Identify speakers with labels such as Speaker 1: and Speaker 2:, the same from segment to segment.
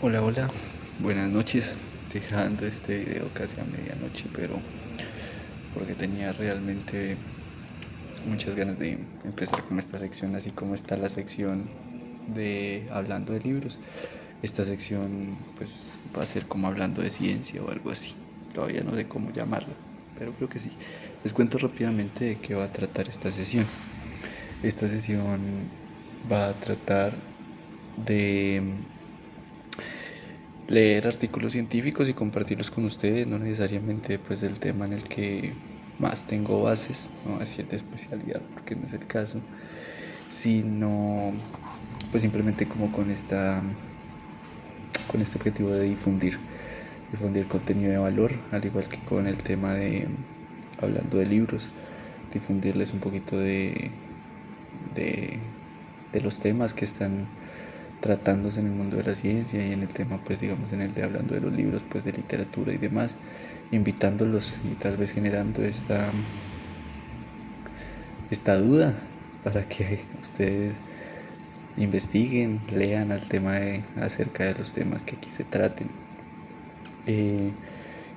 Speaker 1: Hola, hola, buenas noches. Estoy grabando este video casi a medianoche, pero porque tenía realmente muchas ganas de empezar con esta sección, así como está la sección de hablando de libros. Esta sección pues va a ser como hablando de ciencia o algo así. Todavía no sé cómo llamarla, pero creo que sí. Les cuento rápidamente de qué va a tratar esta sesión. Esta sesión va a tratar de leer artículos científicos y compartirlos con ustedes, no necesariamente pues del tema en el que más tengo bases, no es cierta especialidad porque no es el caso, sino pues simplemente como con este objetivo de difundir contenido de valor, al igual que con el tema de hablando de libros, difundirles un poquito de, de los temas que están tratándose en el mundo de la ciencia y en el tema pues digamos en el de hablando de los libros pues de literatura y demás, invitándolos y tal vez generando esta duda para que ustedes investiguen, lean al tema acerca de los temas que aquí se traten. Eh,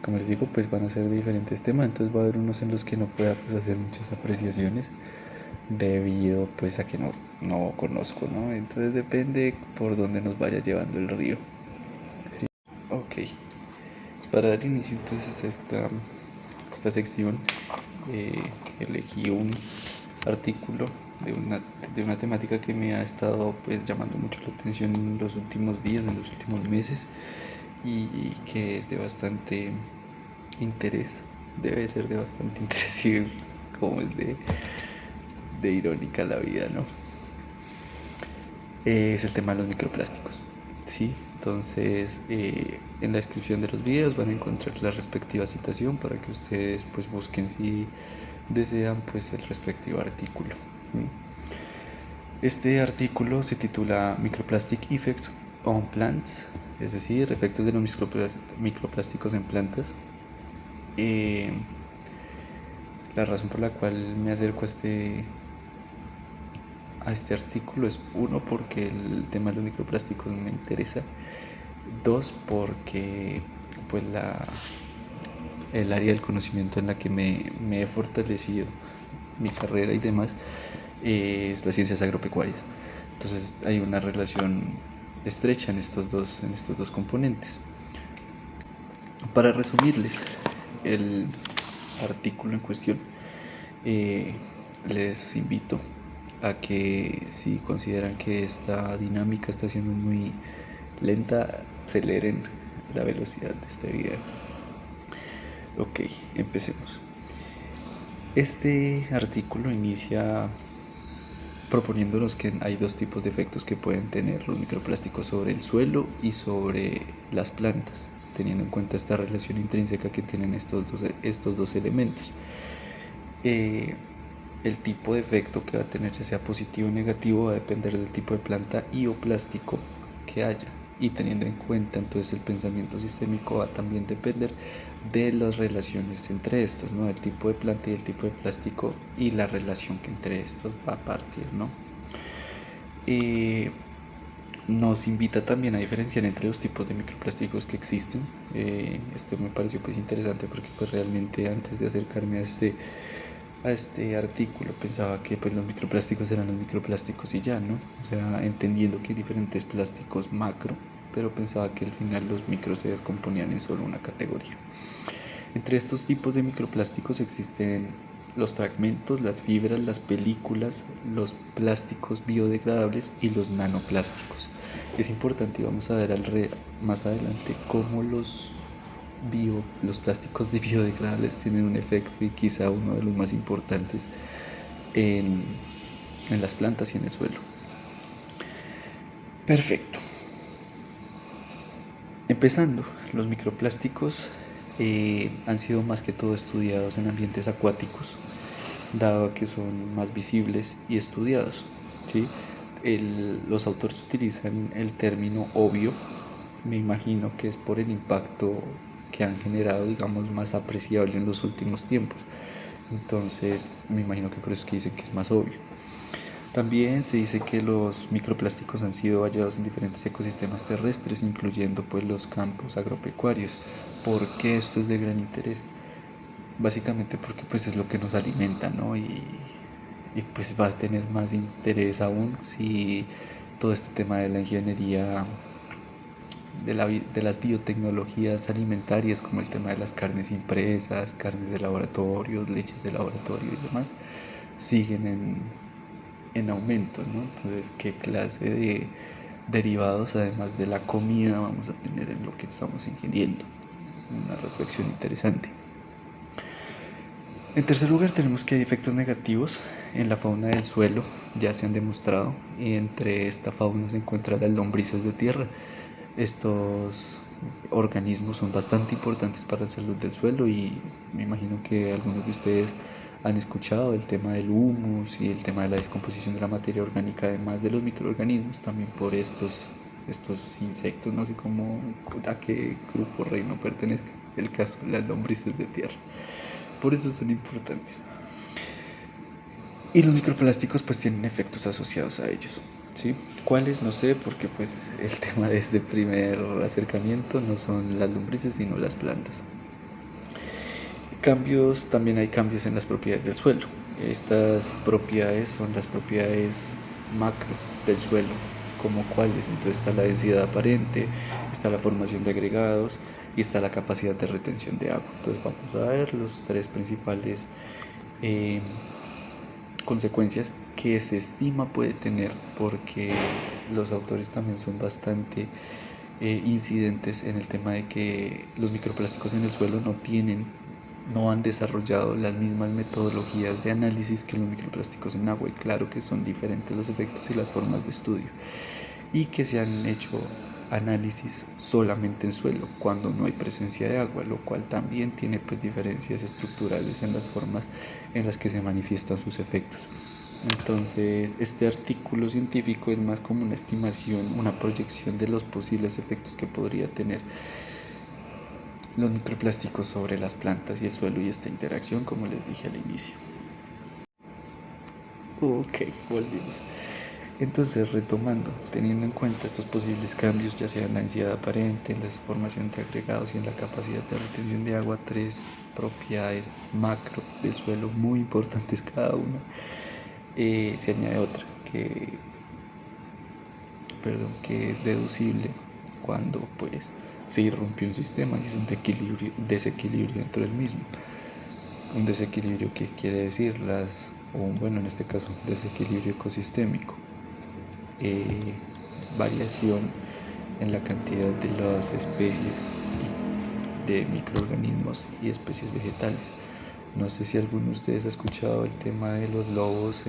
Speaker 1: como les digo, pues van a ser diferentes temas, entonces va a haber unos en los que no pueda pues hacer muchas apreciaciones debido pues a que no conozco, ¿no? Entonces depende por dónde nos vaya llevando el río. Sí. Ok, para dar inicio entonces a esta sección, eh, elegí un artículo de de una temática que me ha estado pues llamando mucho la atención en los últimos días, en los últimos meses y que es de bastante interés, debe ser de bastante interés y como es de irónica la vida, ¿no? Es el tema de los microplásticos, ¿sí? Entonces, en la descripción de los videos van a encontrar la respectiva citación para que ustedes pues busquen si desean pues el respectivo artículo. ¿Sí? Este artículo se titula Microplastic Effects on Plants, es decir, efectos de los microplásticos en plantas. Eh, la razón por la cual me acerco a este artículo es uno porque el tema de los microplásticos me interesa, dos porque pues el área del conocimiento en la que me he fortalecido mi carrera y demás es las ciencias agropecuarias. Entonces hay una relación estrecha en estos dos componentes. Para resumirles el artículo en cuestión, eh, les invito a que si consideran que esta dinámica está siendo muy lenta, aceleren la velocidad de este video. Ok, empecemos. Este artículo inicia proponiéndonos que hay dos tipos de efectos que pueden tener los microplásticos sobre el suelo y sobre las plantas, teniendo en cuenta esta relación intrínseca que tienen estos dos elementos. Eh, el tipo de efecto que va a tener, ya sea positivo o negativo, va a depender del tipo de planta y o plástico que haya. Y teniendo en cuenta entonces el pensamiento sistémico va a también depender de las relaciones entre estos, ¿no? El tipo de planta y el tipo de plástico y la relación que entre estos va a partir, ¿no? Eh, nos invita también a diferenciar entre los tipos de microplásticos que existen. Esto me pareció pues interesante porque pues realmente antes de acercarme a este artículo pensaba que pues los microplásticos eran los microplásticos y ya, ¿no? O sea, entendiendo que hay diferentes plásticos macro, pero pensaba que al final los micros se descomponían en solo una categoría. Entre estos tipos de microplásticos existen los fragmentos, las fibras, las películas, los plásticos biodegradables y los nanoplásticos. Es importante y vamos a ver más adelante cómo los plásticos de biodegradables tienen un efecto y quizá uno de los más importantes en, en las plantas y en el suelo. Perfecto. Empezando, los microplásticos han sido más que todo estudiados en ambientes acuáticos, dado que son más visibles y estudiados. ¿Sí? Los autores utilizan el término obvio, me imagino que es por el impacto que han generado, digamos, más apreciable en los últimos tiempos. Entonces, me imagino que por eso es que dicen que es más obvio. También se dice que los microplásticos han sido hallados en diferentes ecosistemas terrestres, incluyendo pues los campos agropecuarios. ¿Por qué esto es de gran interés? Básicamente porque pues es lo que nos alimenta, ¿no? Y pues va a tener más interés aún si todo este tema de la ingeniería, de las biotecnologías alimentarias, como el tema de las carnes impresas, carnes de laboratorio, leches de laboratorio y demás, siguen en aumento, ¿no? Entonces, ¿qué clase de derivados, además de la comida, vamos a tener en lo que estamos ingiriendo? Una reflexión interesante. En tercer lugar, tenemos que hay efectos negativos en la fauna del suelo, ya se han demostrado, y entre esta fauna se encuentran las lombrices de tierra. Estos organismos son bastante importantes para la salud del suelo y me imagino que algunos de ustedes han escuchado el tema del humus y el tema de la descomposición de la materia orgánica, además de los microorganismos, también por estos insectos, no sé cómo, a qué grupo reino pertenezca, el caso de las lombrices de tierra. Por eso son importantes. Y los microplásticos pues tienen efectos asociados a ellos, ¿sí? ¿Cuáles? No sé, porque pues el tema de este primer acercamiento no son las lombrices, sino las plantas. Cambios, también hay cambios en las propiedades del suelo. Estas propiedades son las propiedades macro del suelo, como cuáles. Entonces está la densidad aparente, está la formación de agregados y está la capacidad de retención de agua. Entonces vamos a ver los tres principales eh, consecuencias que se estima puede tener, porque los autores también son bastante incidentes en el tema de que los microplásticos en el suelo no han desarrollado las mismas metodologías de análisis que los microplásticos en agua, y claro que son diferentes los efectos y las formas de estudio, y que se han hecho análisis solamente en suelo cuando no hay presencia de agua, lo cual también tiene pues diferencias estructurales en las formas en las que se manifiestan sus efectos. Entonces, este artículo científico es más como una estimación, una proyección de los posibles efectos que podría tener los microplásticos sobre las plantas y el suelo y esta interacción, como les dije al inicio. Ok, volvimos. Entonces, retomando, teniendo en cuenta estos posibles cambios, ya sea en la densidad aparente, en la formación de agregados y en la capacidad de retención de agua, tres propiedades macro del suelo muy importantes cada una, se añade otra que es deducible cuando pues se irrumpe un sistema y es un desequilibrio dentro del mismo. Un desequilibrio que quiere decir bueno, en este caso, un desequilibrio ecosistémico. Eh, Variación en la cantidad de las especies de microorganismos y especies vegetales. No sé si alguno de ustedes ha escuchado el tema de los lobos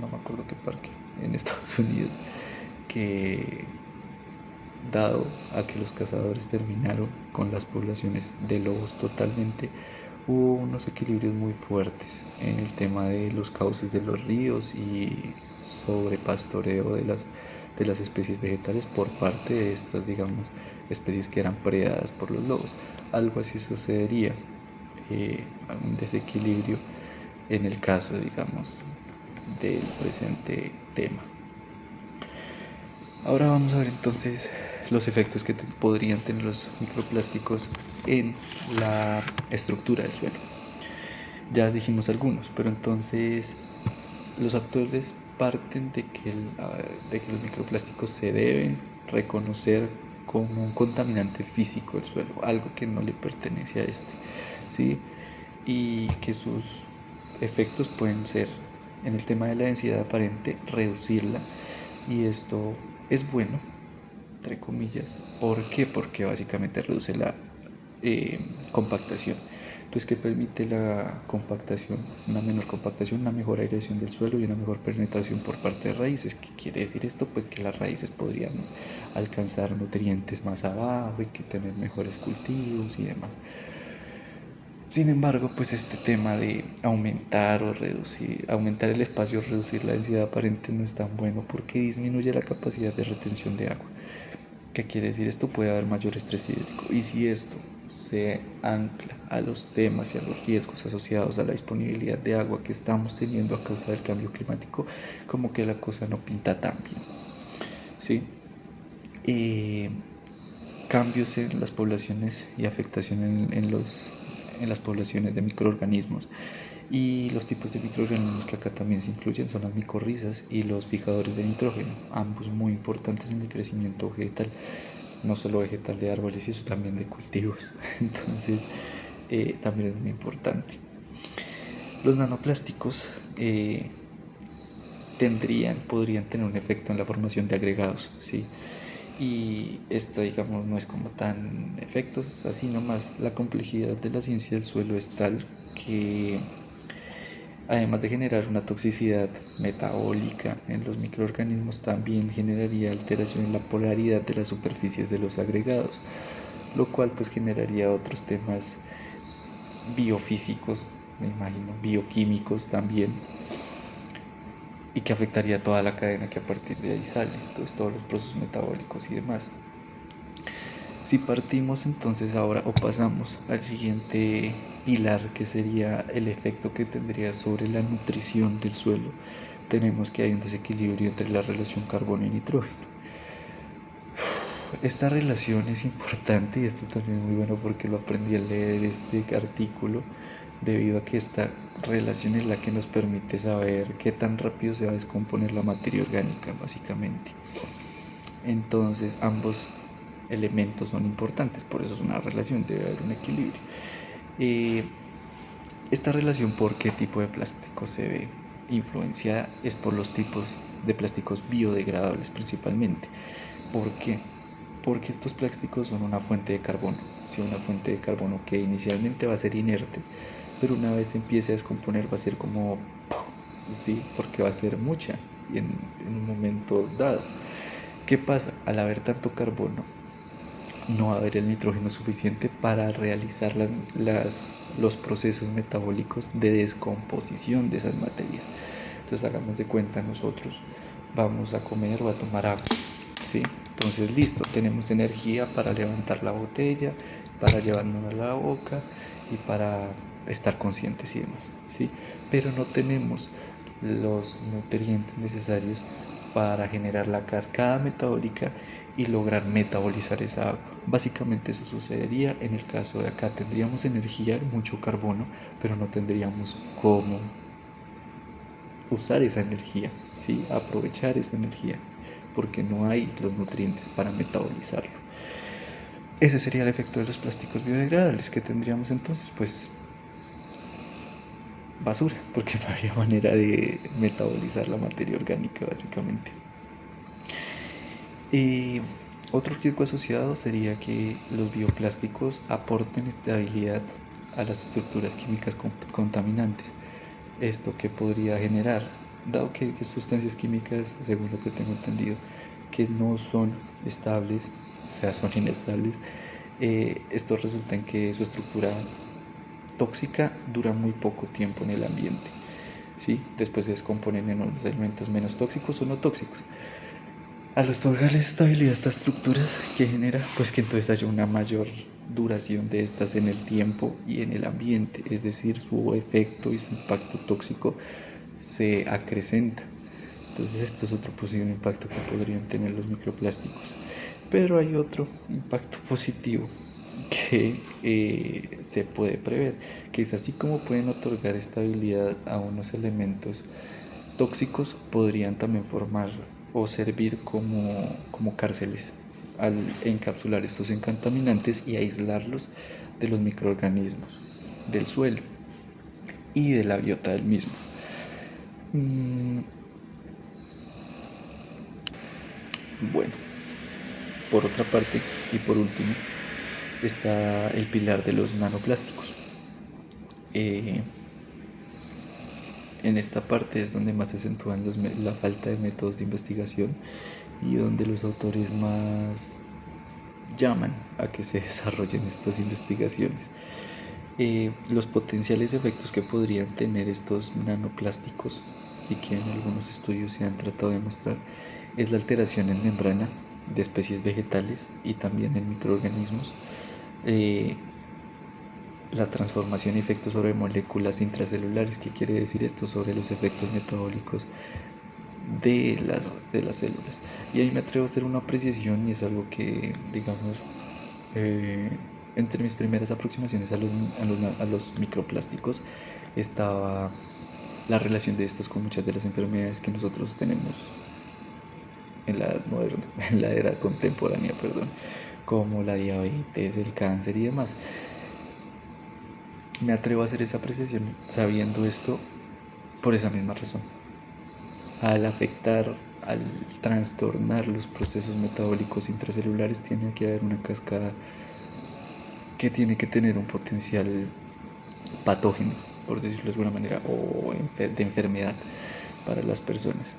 Speaker 1: no me acuerdo qué parque, en Estados Unidos, que dado a que los cazadores terminaron con las poblaciones de lobos totalmente, hubo unos equilibrios muy fuertes en el tema de los cauces de los ríos y sobrepastoreo de las especies vegetales por parte de estas, digamos, especies que eran predadas por los lobos. Algo así sucedería, un desequilibrio en el caso, digamos, del presente tema. Ahora vamos a ver entonces los efectos que podrían tener los microplásticos en la estructura del suelo. Ya dijimos algunos, pero entonces los autores parten de que los microplásticos se deben reconocer como un contaminante físico del suelo, algo que no le pertenece a este, ¿sí? Y que sus efectos pueden ser, en el tema de la densidad aparente, reducirla, y esto es bueno, entre comillas. ¿Por qué? Porque básicamente reduce la compactación. Entonces, ¿qué permite la compactación? Una menor compactación, una mejor aireación del suelo y una mejor penetración por parte de raíces. ¿Qué quiere decir esto? Pues que las raíces podrían alcanzar nutrientes más abajo y que tener mejores cultivos y demás. Sin embargo, pues este tema de aumentar o reducir, aumentar el espacio o reducir la densidad aparente no es tan bueno porque disminuye la capacidad de retención de agua. ¿Qué quiere decir esto? Puede haber mayor estrés hídrico. Y si esto se ancla a los temas y a los riesgos asociados a la disponibilidad de agua que estamos teniendo a causa del cambio climático, como que la cosa no pinta tan bien, ¿sí? Eh, Cambios en las poblaciones y afectación en las poblaciones de microorganismos. Y los tipos de microorganismos que acá también se incluyen son las micorrizas y los fijadores de nitrógeno, ambos muy importantes en el crecimiento vegetal, no solo vegetal de árboles, sino también de cultivos. Entonces, también es muy importante. Los nanoplásticos podrían tener un efecto en la formación de agregados, ¿sí? Y esto, digamos, no es como tan efectos así nomás. La complejidad de la ciencia del suelo es tal que, además de generar una toxicidad metabólica en los microorganismos, también generaría alteración en la polaridad de las superficies de los agregados, lo cual pues generaría otros temas biofísicos, me imagino, bioquímicos también, y que afectaría toda la cadena que a partir de ahí sale, entonces todos los procesos metabólicos y demás. Si partimos entonces ahora o pasamos al siguiente pilar, que sería el efecto que tendría sobre la nutrición del suelo, tenemos que hay un desequilibrio entre la relación carbono y nitrógeno. Esta relación es importante y esto también es muy bueno porque lo aprendí a leer este artículo, debido a que esta relación es la que nos permite saber qué tan rápido se va a descomponer la materia orgánica, básicamente. Entonces ambos elementos son importantes, por eso es una relación, debe haber un equilibrio. Eh, esta relación, por qué tipo de plástico se ve influenciada, es por los tipos de plásticos biodegradables principalmente. ¿Por qué? Porque estos plásticos son una fuente de carbono, ¿sí? Una fuente de carbono que inicialmente va a ser inerte, pero una vez se empiece a descomponer va a ser como, sí, porque va a ser mucha y en un momento dado. ¿Qué pasa? Al haber tanto carbono, no va a haber el nitrógeno suficiente para realizar los procesos metabólicos de descomposición de esas materias. Entonces hagamos de cuenta, nosotros vamos a comer o a tomar agua, ¿sí? Entonces listo, tenemos energía para levantar la botella, para llevarnos a la boca y para estar conscientes y demás, ¿sí? Pero no tenemos los nutrientes necesarios para generar la cascada metabólica y lograr metabolizar esa agua. Básicamente eso sucedería en el caso de acá. Tendríamos energía, mucho carbono, pero no tendríamos cómo usar esa energía, ¿sí? Aprovechar esa energía, porque no hay los nutrientes para metabolizarlo. Ese sería el efecto de los plásticos biodegradables. Que tendríamos entonces, pues, basura, porque no habría manera de metabolizar la materia orgánica, básicamente. Y otro riesgo asociado sería que los bioplásticos aporten estabilidad a las estructuras químicas contaminantes. Esto que podría generar, dado que sustancias químicas, según lo que tengo entendido, que no son estables, o sea, son inestables, esto resulta en que su estructura tóxica dura muy poco tiempo en el ambiente, ¿sí? Después se descomponen en unos elementos menos tóxicos o no tóxicos. Al otorgarles estabilidad a estas estructuras, que genera pues que entonces haya una mayor duración de estas en el tiempo y en el ambiente, es decir, su efecto y su impacto tóxico se acrecenta. Entonces esto es otro posible impacto que podrían tener los microplásticos. Pero hay otro impacto positivo que se puede prever, que es así como pueden otorgar estabilidad a unos elementos tóxicos, podrían también formar o servir como cárceles al encapsular estos contaminantes y aislarlos de los microorganismos, del suelo y de la biota del mismo. Bueno, por otra parte y por último está el pilar de los nanoplásticos. Eh, En esta parte es donde más se acentúan la falta de métodos de investigación y donde los autores más llaman a que se desarrollen estas investigaciones. Los potenciales efectos que podrían tener estos nanoplásticos y que en algunos estudios se han tratado de mostrar es la alteración en membrana de especies vegetales y también en microorganismos, la transformación y efectos sobre moléculas intracelulares. ¿Qué quiere decir esto? Sobre los efectos metabólicos de las células. Y ahí me atrevo a hacer una apreciación y es algo que, digamos, eh, entre mis primeras aproximaciones a los microplásticos estaba la relación de estos con muchas de las enfermedades que nosotros tenemos en la edad moderna, en la era contemporánea, perdón, como la diabetes, el cáncer y demás. Me atrevo a hacer esa apreciación sabiendo esto por esa misma razón. Al afectar, al trastornar los procesos metabólicos intracelulares, tiene que haber una cascada que tiene que tener un potencial patógeno, por decirlo de alguna manera, o de enfermedad para las personas.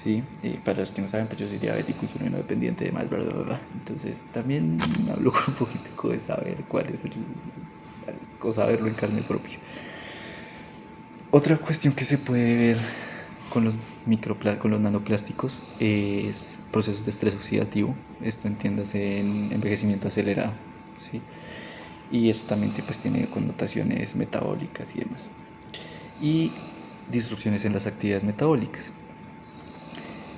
Speaker 1: ¿Sí? Y para los que no saben, pues yo soy diabético, insulino dependiente, demás, bla, bla, bla. Entonces también hablo con un poquitico de saber cuál es o saberlo en carne propia. Otra cuestión que se puede ver con con los nanoplásticos es procesos de estrés oxidativo. Esto entiéndase en envejecimiento acelerado, ¿sí? Y eso también pues, tiene connotaciones metabólicas y demás. Y disrupciones en las actividades metabólicas.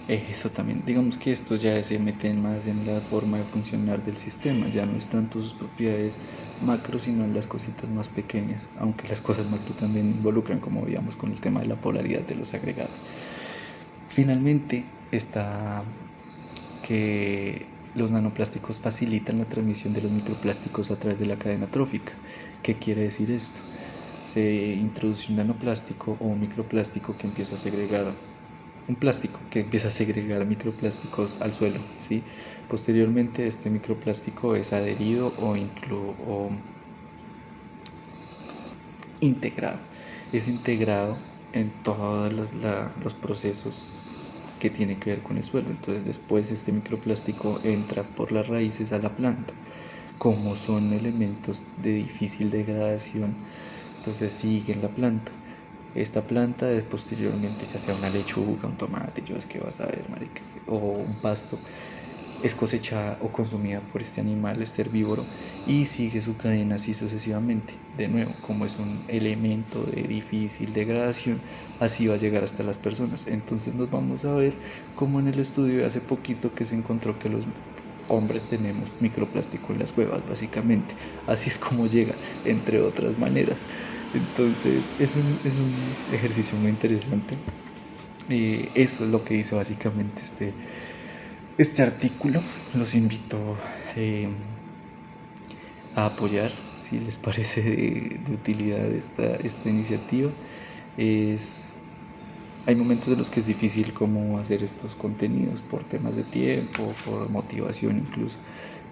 Speaker 1: Eso también, digamos que estos ya se meten más en la forma de funcionar del sistema, ya no es tanto sus propiedades macro, sino en las cositas más pequeñas, aunque las cosas macro también involucran, como veíamos con el tema de la polaridad de los agregados. Finalmente está que los nanoplásticos facilitan la transmisión de los microplásticos a través de la cadena trófica. ¿Qué quiere decir esto? Se introduce un nanoplástico o un microplástico que empieza a segregar un plástico que empieza a segregar microplásticos al suelo, ¿sí? Posteriormente este microplástico es adherido o integrado. Es integrado en todos los procesos que tiene que ver con el suelo. Entonces después este microplástico entra por las raíces a la planta. Como son elementos de difícil degradación, entonces sigue en la planta. Esta planta posteriormente, ya sea una lechuga, un tomate, yo es que vas a ver, marica, o un pasto, es cosechada o consumida por este animal, este herbívoro, y sigue su cadena así sucesivamente. De nuevo, como es un elemento de difícil degradación, así va a llegar hasta las personas. Entonces nos vamos a ver como en el estudio de hace poquito que se encontró que los hombres tenemos microplástico en las huevas, básicamente. Así es como llega, entre otras maneras. Entonces es un ejercicio muy interesante. Eso es lo que dice básicamente este artículo. Los invito eh, a apoyar si les parece de utilidad esta iniciativa. Hay momentos en los que es difícil cómo hacer estos contenidos por temas de tiempo, por motivación incluso.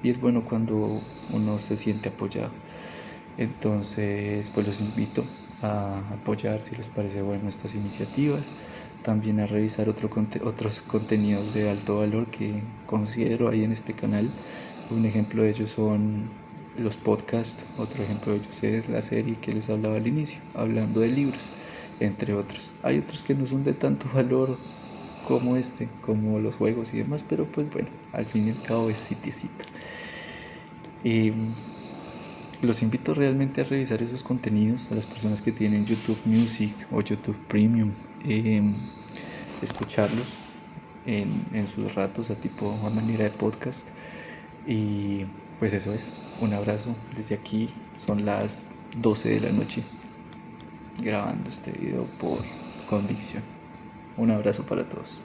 Speaker 1: Y es bueno cuando uno se siente apoyado. Entonces, pues los invito a apoyar si les parece bueno estas iniciativas. También a revisar otros contenidos de alto valor que considero ahí en este canal. Un ejemplo de ellos son los podcasts, otro ejemplo de ellos es la serie que les hablaba al inicio, hablando de libros, entre otros. Hay otros que no son de tanto valor como como los juegos y demás, pero pues bueno, al fin y al cabo es sitiecito. Los invito realmente a revisar esos contenidos a las personas que tienen YouTube Music o YouTube Premium, escucharlos en sus ratos a manera de podcast. Y pues eso es, un abrazo desde aquí, son las 12 de la noche grabando este video por convicción. Un abrazo para todos.